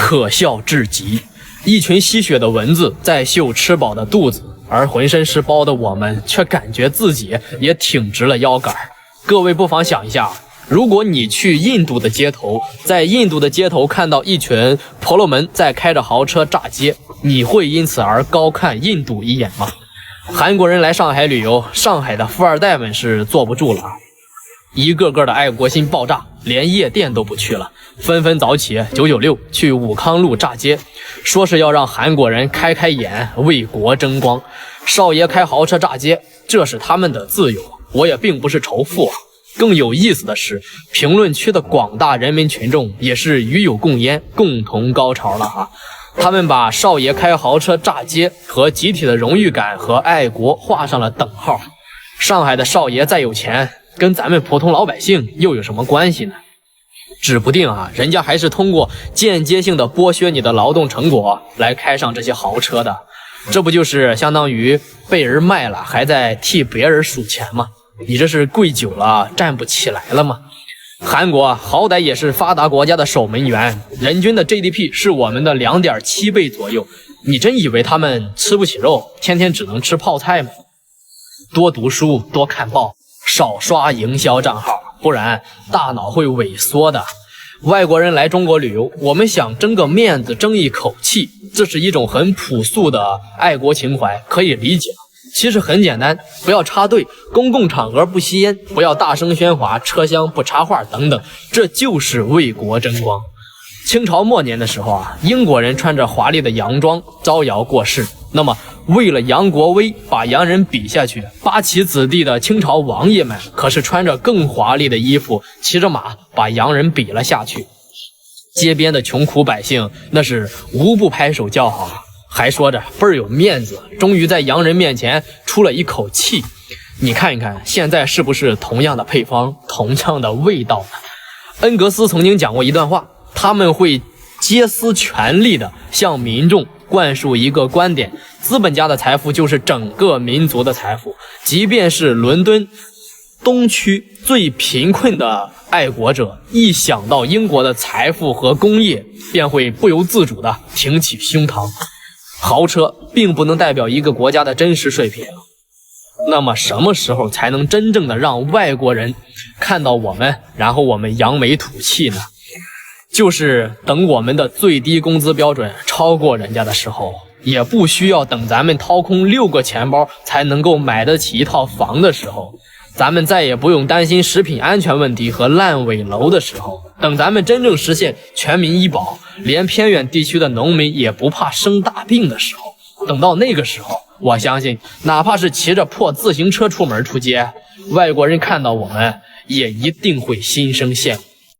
可笑至極。一群吸血的蚊子在嗅吃飽的肚子，而渾身是包的我们却感觉自己也挺直了腰杆。各位不妨想一下，如果你去印度的街头，在印度的街头看到一群婆罗门在開着豪車炸街，你會因此而高看印度一眼嗎？韓國人來上海旅遊，上海的富二代們是坐不住了，一個個的愛國心爆炸，連夜店都不去了，紛紛早起996去武康路炸街，說是要讓韓國人開開眼，為國爭光。少爺開豪車炸街，這是他們的自由，我也並不是仇富啊。更有意思的是，評論區的廣大人民群眾也是與有共焉，共同高潮了啊！他們把少爺開豪車炸街和集體的榮譽感和愛國畫上了等號。上海的少爺再有錢，跟咱們普通老百姓又有什麼關係呢？指不定啊，人家還是通過間接性的剝削你的勞動成果來開上這些豪車的，這不就是相當於被人賣了還在替別人數錢嗎？你這是跪久了站不起來了嗎？韓國好歹也是發達國家的守門員，人均的 GDP 是我們的 2.7 倍左右，你真以為他們吃不起肉，天天只能吃泡菜嗎？多讀書，多看報，少刷營銷賬號，不然大腦會萎縮的。外國人來中國旅遊，我們想爭個面子，爭一口氣，這是一種很樸素的愛國情懷，可以理解。其實很簡單，不要插隊，公共場合不吸煙，不要大聲喧嘩，車廂不插話等等，這就是為國爭光。清朝末年的時候啊，英國人穿着華麗的洋裝招搖過市，那麼為了揚國威，把洋人比下去，八旗子弟的清朝王爺們可是穿着更華麗的衣服，騎着馬把洋人比了下去。街邊的窮苦百姓那是無不拍手叫好，還說着倍兒有面子，終於在洋人面前出了一口氣。你看一看現在是不是同樣的配方，同樣的味道呢？恩格斯曾經講過一段話，他們會竭思全力的向民眾灌輸一個觀點，資本家的財富就是整個民族的財富，即便是倫敦東區最貧困的愛國者，一想到英國的財富和工業，便會不由自主的挺起胸膛。豪車並不能代表一個國家的真實水平，那麼什麼時候才能真正的讓外國人看到我們，然後我們揚眉吐氣呢？就是等我們的最低工資標準超過人家的時候，也不需要等咱們掏空6個錢包才能夠買得起一套房的時候，咱們再也不用担心食品安全問題和爛尾樓的時候，等咱們真正實現全民醫保，連偏遠地區的農民也不怕生大病的时候，等到那個時候，我相信哪怕是騎着破自行車出門出街，外國人看到我們也一定會心生羨慕。